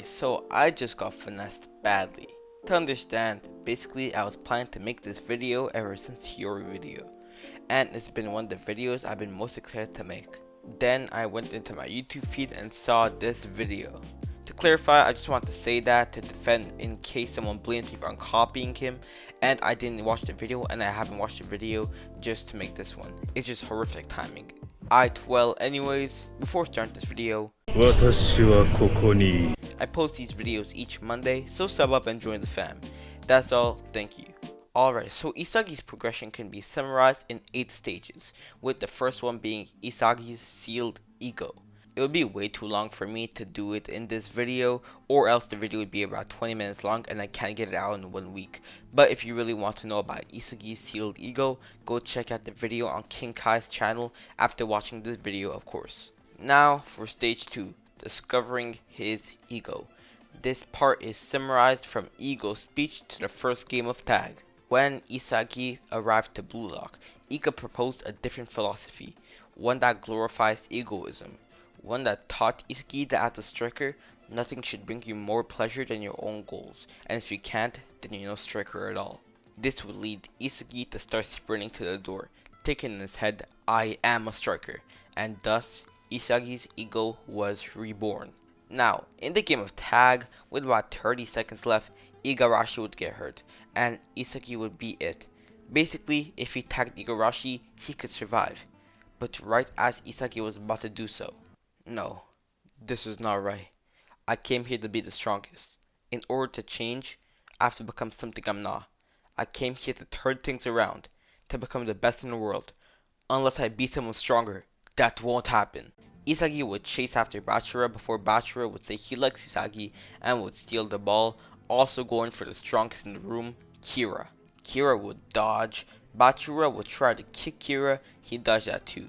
So I just got finessed badly. To understand, basically I was planning to make this video ever since the Hero video, and it's been one of the videos I've been most excited to make. Then I went into my YouTube feed and saw this video. To clarify, I just want to say that to defend in case someone blamed me for copying him, and I didn't watch the video and I haven't watched the video just to make this one. It's just horrific timing. Well, anyways, before starting this video, I post these videos each Monday, so sub up and join the fam. That's all, thank you. Alright, so Isagi's progression can be summarized in 8 stages, with the first one being Isagi's sealed ego. It would be way too long for me to do it in this video, or else the video would be about 20 minutes long and I can't get it out in 1 week. But if you really want to know about Isagi's sealed ego, go check out the video on King Kai's channel after watching this video, of course. Now for stage 2, discovering his ego. This part is summarized from Ego's speech to the first game of tag. When Isagi arrived to BlueLock, Ego proposed a different philosophy, one that glorifies egoism. One that taught Isagi that as a striker, nothing should bring you more pleasure than your own goals, and if you can't, then you're no striker at all. This would lead Isagi to start sprinting to the door, thinking in his head, I am a striker, and thus, Isagi's ego was reborn. Now, in the game of tag, with about 30 seconds left, Igarashi would get hurt, and Isagi would be it. Basically, if he tagged Igarashi, he could survive. But right as Isagi was about to do so, no, this is not right. I came here to be the strongest. In order to change, I have to become something I'm not. I came here to turn things around, to become the best in the world. Unless I beat someone stronger, that won't happen. Isagi would chase after Bachira before Bachira would say he likes Isagi and would steal the ball, also going for the strongest in the room, Kira. Kira would dodge, Bachira would try to kick Kira, he dodged that too.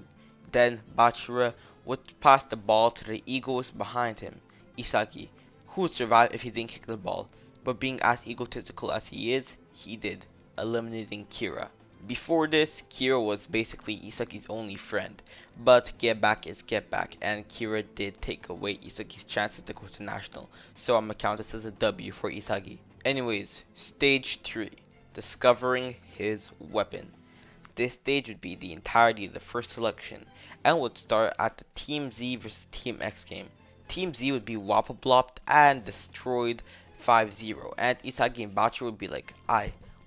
Then Bachira would pass the ball to the egoist behind him, Isagi, who would survive if he didn't kick the ball, but being as egotistical as he is, he did, eliminating Kira. Before this, Kira was basically Isagi's only friend, but get back is get back, and Kira did take away Isagi's chances to go to National, so I'm gonna count this as a W for Isagi. Anyways, stage 3, discovering his weapon. This stage would be the entirety of the first selection, and would start at the Team Z vs Team X game. Team Z would be Wappa Blopped and destroyed 5-0, and Isagi and Bachira would be like,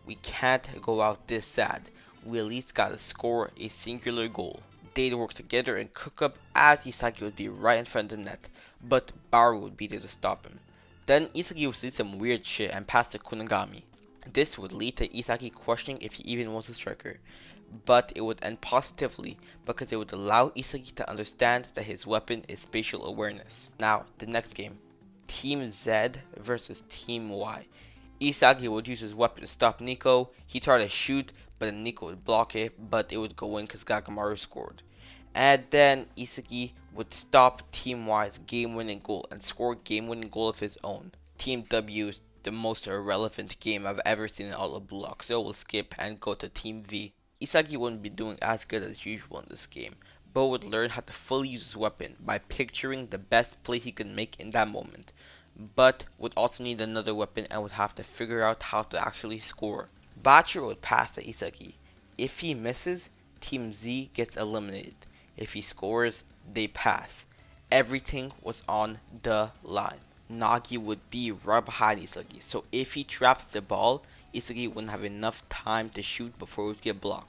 we can't go out this sad, we at least gotta score a singular goal. They'd work together and cook up as Isagi would be right in front of the net, but Baru would be there to stop him. Then Isagi would see some weird shit and pass to Kunigami. This would lead to Isagi questioning if he even was a striker, but it would end positively because it would allow Isagi to understand that his weapon is spatial awareness. Now, the next game, Team Z versus Team Y. Isagi would use his weapon to stop Nico. He tried to shoot, but then Nico would block it, but it would go in because Gagamaru scored. And then Isagi would stop Team Y's game-winning goal and score a game-winning goal of his own. Team W is the most irrelevant game I've ever seen in all of BlueLock, so we'll skip and go to Team V. Isagi wouldn't be doing as good as usual in this game, but would learn how to fully use his weapon by picturing the best play he could make in that moment, but would also need another weapon and would have to figure out how to actually score. Bachira would pass to Isagi. If he misses, Team Z gets eliminated. If he scores, they pass. Everything was on the line. Nagi would be right behind Isagi, so if he traps the ball, Isagi wouldn't have enough time to shoot before it would get blocked.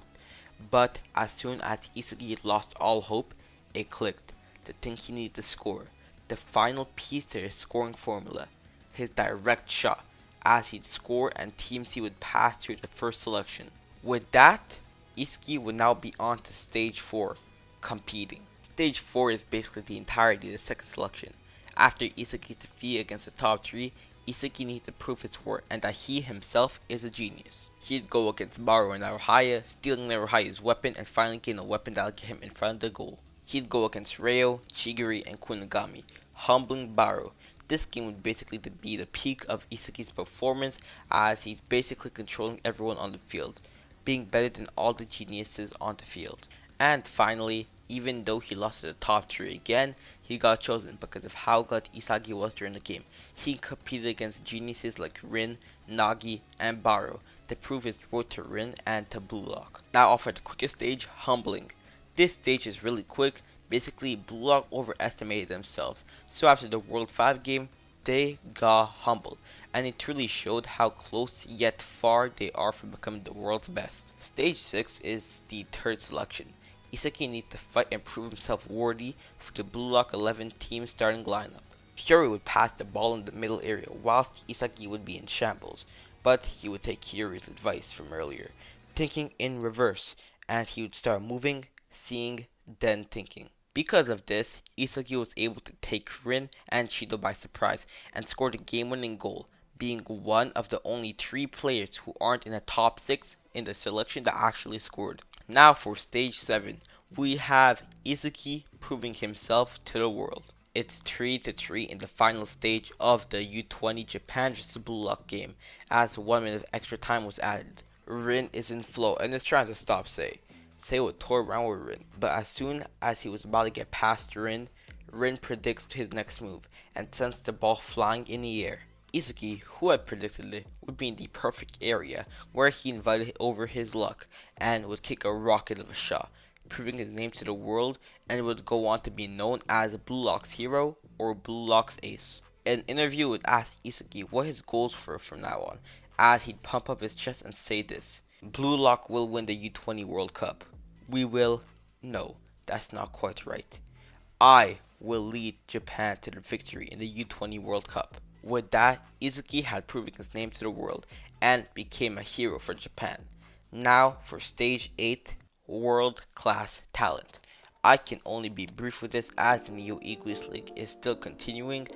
But as soon as Isagi lost all hope, it clicked. The thing he needed to score, the final piece to his scoring formula, his direct shot, as he'd score and Team C would pass through the first selection. With that, Isagi would now be on to stage 4, competing. Stage 4 is basically the entirety of the second selection. After Isagi's defeat against the top 3, Isagi needs to prove his worth and that he himself is a genius. He'd go against Baru and Naruhaya, stealing Naruhaya's weapon and finally gain a weapon that'll get him in front of the goal. He'd go against Reo, Chigiri, and Kunigami, humbling Baru. This game would basically be the peak of Isagi's performance as he's basically controlling everyone on the field, being better than all the geniuses on the field. And finally, Even though he lost to the top 3 again, he got chosen because of how good Isagi was during the game. He competed against geniuses like Rin, Nagi, and Baro to prove his worth to Rin and to BlueLock. Now off at the quickest stage, Humbling. This stage is really quick. Basically, BlueLock overestimated themselves, so after the World 5 game, they got humbled, and it truly showed how close yet far they are from becoming the world's best. Stage 6 is the third selection. Isagi needs to fight and prove himself worthy for the BlueLock 11 team starting lineup. Hyori would pass the ball in the middle area whilst Isagi would be in shambles, but he would take Hyori's advice from earlier, thinking in reverse, and he would start moving, seeing, then thinking. Because of this, Isagi was able to take Rin and Shido by surprise and scored a game-winning goal, being one of the only 3 players who aren't in the top 6 in the selection that actually scored. Now for stage 7, we have Isagi proving himself to the world. It's 3-3 in the final stage of the U20 Japan vs BlueLock game, as 1 minute of extra time was added. Rin is in flow and is trying to stop Sei. Sei would tour around with Rin, but as soon as he was about to get past Rin, Rin predicts his next move and sends the ball flying in the air. Isagi, who had predicted it, would be in the perfect area where he invited over his luck and would kick a rocket of a shot, proving his name to the world, and would go on to be known as BlueLock's hero or BlueLock's ace. An interview would ask Isagi what his goals were from now on, as he'd pump up his chest and say this: BlueLock will win the U20 World Cup. We will. No, that's not quite right. I will lead Japan to the victory in the U20 World Cup. With that, Isagi had proven his name to the world and became a hero for Japan. Now for stage 8, World Class Talent. I can only be brief with this as the Neo Equus League is still continuing,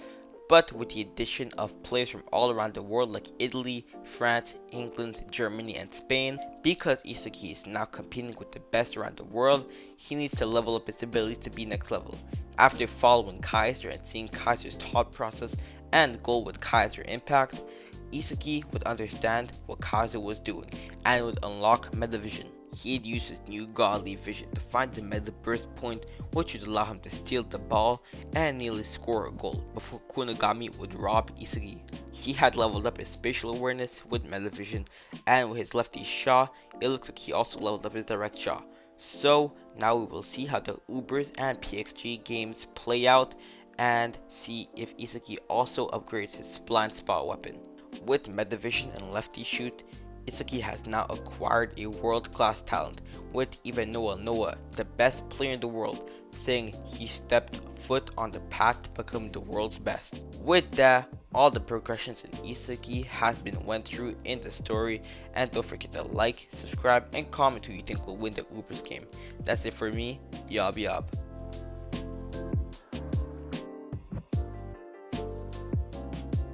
but with the addition of players from all around the world like Italy, France, England, Germany, and Spain. Because Isagi is now competing with the best around the world, he needs to level up his ability to be next level. After following Kaiser and seeing Kaiser's thought process and goal with Kaiser Impact, Isagi would understand what Kaiser was doing and would unlock Metavision. He'd use his new godly vision to find the meta burst point, which would allow him to steal the ball and nearly score a goal before Kunigami would rob Isagi. He had leveled up his spatial awareness with Metavision, and with his lefty shot, it looks like he also leveled up his direct shot. So now we will see how the Ubers and PXG games play out and see if Isagi also upgrades his blind spot weapon. With Metavision and lefty shoot, Isagi has now acquired a world-class talent, with even Noah, the best player in the world, saying he stepped foot on the path to become the world's best. With that, all the progressions in Isagi has been went through in the story, and don't forget to like, subscribe, and comment who you think will win the Ubers game. That's it for me, yob yob.